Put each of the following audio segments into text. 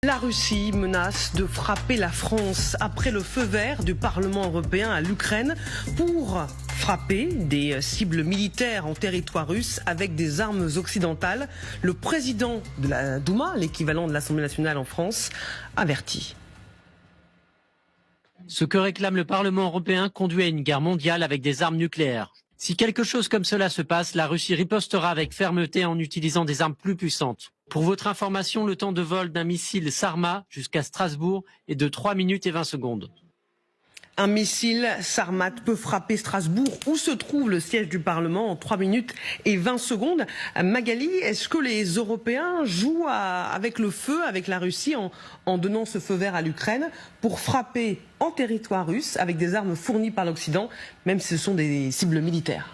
La Russie menace de frapper la France après le feu vert du Parlement européen à l'Ukraine pour frapper des cibles militaires en territoire russe avec des armes occidentales. Le président de la Douma, l'équivalent de l'Assemblée nationale en France, avertit. Ce que réclame le Parlement européen conduit à une guerre mondiale avec des armes nucléaires. Si quelque chose comme cela se passe, la Russie ripostera avec fermeté en utilisant des armes plus puissantes. Pour votre information, le temps de vol d'un missile Sarmat jusqu'à Strasbourg est de 3 minutes et 20 secondes. Un missile Sarmat peut frapper Strasbourg, où se trouve le siège du Parlement, en 3 minutes et 20 secondes. Magali, est-ce que les Européens jouent avec le feu, avec la Russie, en donnant ce feu vert à l'Ukraine pour frapper en territoire russe avec des armes fournies par l'Occident, même si ce sont des cibles militaires ?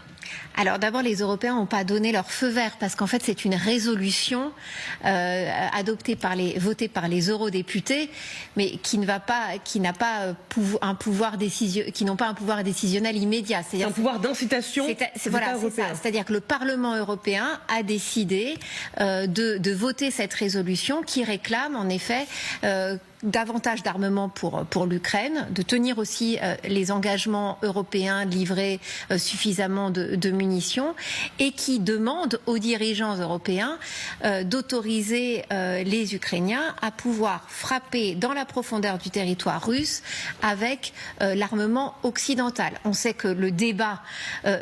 Alors d'abord, les Européens n'ont pas donné leur feu vert parce qu'en fait c'est une résolution votée par les eurodéputés, mais qui n'ont pas un pouvoir décisionnel immédiat. C'est un pouvoir d'incitation. Voilà, c'est ça. C'est-à-dire que le Parlement européen a décidé de voter cette résolution qui réclame en effet davantage d'armement pour l'Ukraine, de tenir aussi les engagements européens, de livrer suffisamment de munitions, et qui demande aux dirigeants européens d'autoriser les Ukrainiens à pouvoir frapper dans la profondeur du territoire russe avec l'armement occidental. On sait que le débat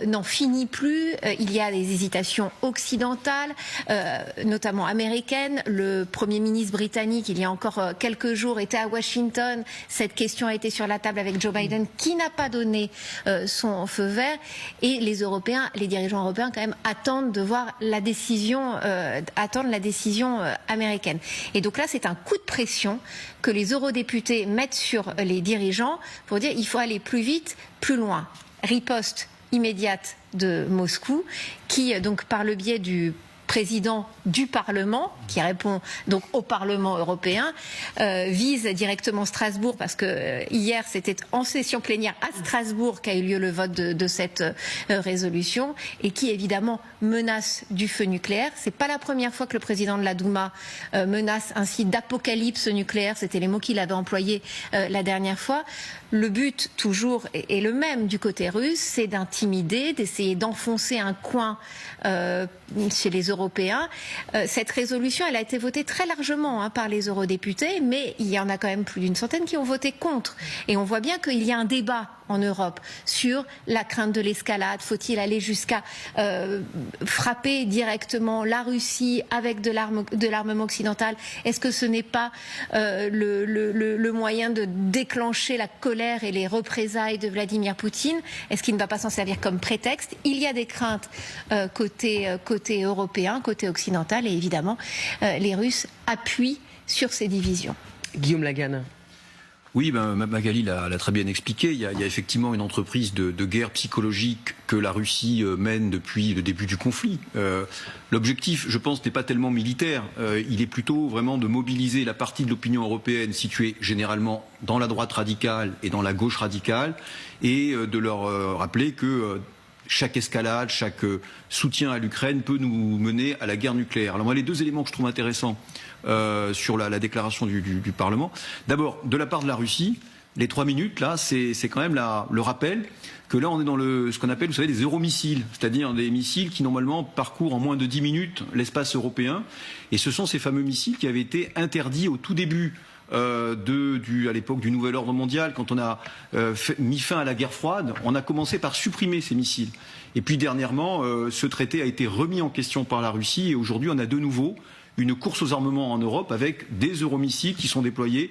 n'en finit plus, il y a des hésitations occidentales, notamment américaines. Le Premier ministre britannique, il y a encore quelques jours, était à Washington. Cette question a été sur la table avec Joe Biden, qui n'a pas donné son feu vert. Et les dirigeants européens, quand même, attendent de voir la décision américaine. Et donc là, c'est un coup de pression que les eurodéputés mettent sur les dirigeants pour dire il faut aller plus vite, plus loin. Riposte immédiate de Moscou, qui, donc, par le biais du président du Parlement, qui répond donc au Parlement européen, vise directement Strasbourg, parce que hier c'était en session plénière à Strasbourg qu'a eu lieu le vote de cette résolution, et qui évidemment menace du feu nucléaire. C'est pas la première fois que le président de la Douma menace ainsi d'apocalypse nucléaire. C'était les mots qu'il avait employés la dernière fois. Le but toujours est le même du côté russe, c'est d'intimider, d'essayer d'enfoncer un coin chez les Européens. Cette résolution, elle a été votée très largement par les eurodéputés, mais il y en a quand même plus d'une centaine qui ont voté contre. Et on voit bien qu'il y a un débat en Europe sur la crainte de l'escalade. Faut-il aller jusqu'à frapper directement la Russie avec de l'armement occidental? Est-ce que ce n'est pas le moyen de déclencher la colère et les représailles de Vladimir Poutine? Est-ce qu'il ne va pas s'en servir comme prétexte? Il y a des craintes côté européen, côté occidental, et évidemment, les Russes appuient sur ces divisions. Guillaume Laganne. Oui, Magali l'a très bien expliqué. Il y a effectivement une entreprise de guerre psychologique que la Russie mène depuis le début du conflit. L'objectif, je pense, n'est pas tellement militaire. Il est plutôt vraiment de mobiliser la partie de l'opinion européenne située généralement dans la droite radicale et dans la gauche radicale, et de leur rappeler que chaque escalade, chaque soutien à l'Ukraine peut nous mener à la guerre nucléaire. Alors moi, les deux éléments que je trouve intéressants sur la déclaration du Parlement, d'abord, de la part de la Russie, les 3 minutes, là, c'est quand même le rappel que là, on est dans ce qu'on appelle, vous savez, des euromissiles, c'est-à-dire des missiles qui, normalement, parcourent en moins de 10 minutes l'espace européen. Et ce sont ces fameux missiles qui avaient été interdits au tout début à l'époque du Nouvel Ordre mondial, quand on a mis fin à la guerre froide. On a commencé par supprimer ces missiles. Et puis dernièrement, ce traité a été remis en question par la Russie, et aujourd'hui on a de nouveau une course aux armements en Europe avec des euromissiles qui sont déployés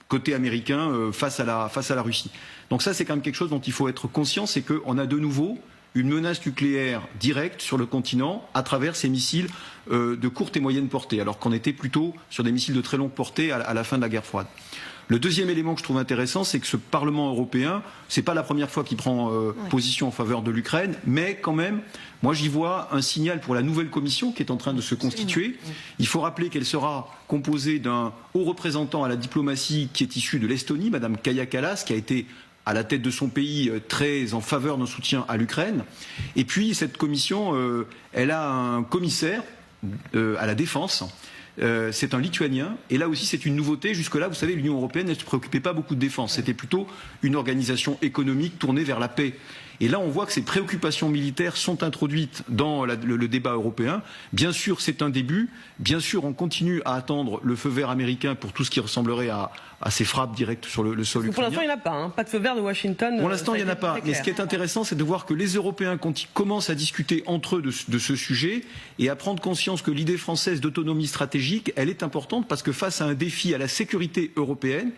côté américain face à la Russie. Donc ça, c'est quand même quelque chose dont il faut être conscient, c'est qu'on a de nouveau une menace nucléaire directe sur le continent à travers ces missiles de courte et moyenne portée, alors qu'on était plutôt sur des missiles de très longue portée à la fin de la guerre froide. Le deuxième élément que je trouve intéressant, c'est que ce Parlement européen, c'est pas la première fois qu'il prend position en faveur de l'Ukraine, mais quand même, moi j'y vois un signal pour la nouvelle commission qui est en train de se constituer. Il faut rappeler qu'elle sera composée d'un haut représentant à la diplomatie qui est issu de l'Estonie, Madame Kaja Kallas, qui a été à la tête de son pays très en faveur d'un soutien à l'Ukraine. Et puis cette commission, elle a un commissaire à la défense c'est un Lituanien, et là aussi c'est une nouveauté. Jusque-là, vous savez, l'Union européenne ne se préoccupait pas beaucoup de défense. C'était plutôt une organisation économique tournée vers la paix. Et là, on voit que ces préoccupations militaires sont introduites dans le débat européen. Bien sûr, c'est un début. Bien sûr, on continue à attendre le feu vert américain pour tout ce qui ressemblerait à ces frappes directes sur le sol ukrainien. Pour l'instant, il n'y en a pas. Hein. Pas de feu vert de Washington. Pour l'instant, il n'y en a pas. Mais ce qui est intéressant, c'est de voir que les Européens commencent à discuter entre eux de ce sujet et à prendre conscience que l'idée française d'autonomie stratégique, elle est importante parce que face à un défi à la sécurité européenne,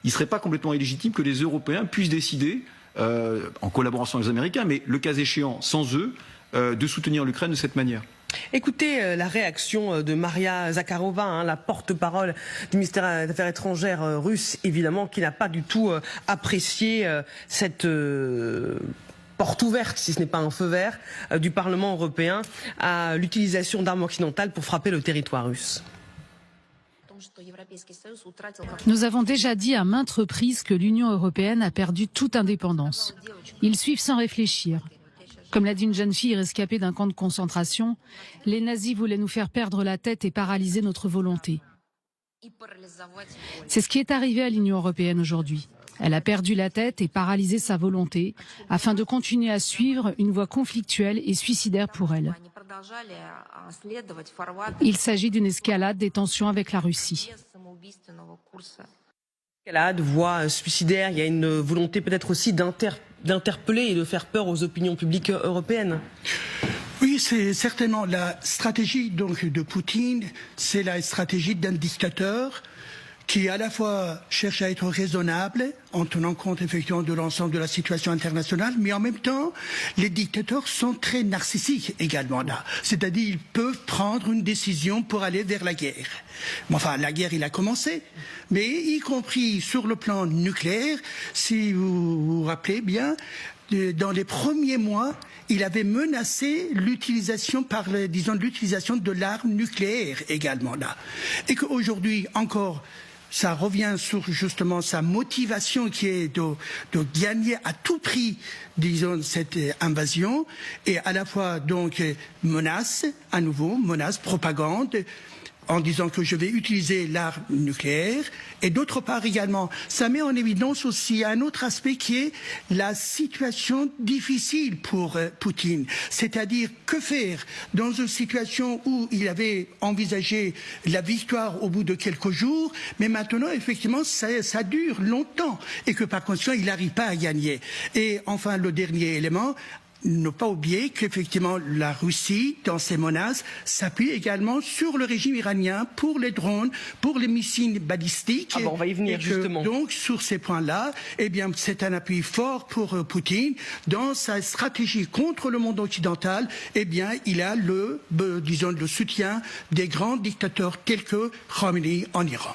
il ne serait pas complètement illégitime que les Européens puissent décider en collaboration avec les Américains, mais le cas échéant sans eux, de soutenir l'Ukraine de cette manière. Écoutez la réaction de Maria Zakharova, hein, la porte-parole du ministère des Affaires étrangères russe, évidemment, qui n'a pas du tout apprécié cette porte ouverte, si ce n'est pas un feu vert, du Parlement européen à l'utilisation d'armes occidentales pour frapper le territoire russe. Nous avons déjà dit à maintes reprises que l'Union européenne a perdu toute indépendance. Ils suivent sans réfléchir. Comme l'a dit une jeune fille rescapée d'un camp de concentration, les nazis voulaient nous faire perdre la tête et paralyser notre volonté. C'est ce qui est arrivé à l'Union européenne aujourd'hui. Elle a perdu la tête et paralysé sa volonté afin de continuer à suivre une voie conflictuelle et suicidaire pour elle. Il s'agit d'une escalade des tensions avec la Russie. Escalade, voie suicidaire, il y a une volonté peut-être aussi d'interpeller et de faire peur aux opinions publiques européennes. Oui, c'est certainement la stratégie donc de Poutine, c'est la stratégie d'un dictateur qui à la fois cherche à être raisonnable en tenant compte effectivement de l'ensemble de la situation internationale, mais en même temps, les dictateurs sont très narcissiques également là. C'est-à-dire ils peuvent prendre une décision pour aller vers la guerre. Enfin, la guerre, il a commencé, mais y compris sur le plan nucléaire, si vous vous rappelez bien, dans les premiers mois, il avait menacé l'utilisation l'utilisation de l'arme nucléaire également là. Et qu'aujourd'hui encore, ça revient sur justement sa motivation qui est de gagner à tout prix, disons, cette invasion, et à la fois donc menace, à nouveau, menace, propagande, en disant que je vais utiliser l'arme nucléaire, et d'autre part également, ça met en évidence aussi un autre aspect qui est la situation difficile pour Poutine. C'est-à-dire, que faire dans une situation où il avait envisagé la victoire au bout de quelques jours, mais maintenant, effectivement, ça dure longtemps, et que par conséquent, il n'arrive pas à gagner. Et enfin, le dernier élément, ne pas oublier qu'effectivement la Russie, dans ses menaces, s'appuie également sur le régime iranien pour les drones, pour les missiles balistiques. Ah bon, on va y venir justement. Donc sur ces points-là, eh bien c'est un appui fort pour Poutine dans sa stratégie contre le monde occidental. Eh bien il a le soutien des grands dictateurs tels que Khomeini en Iran.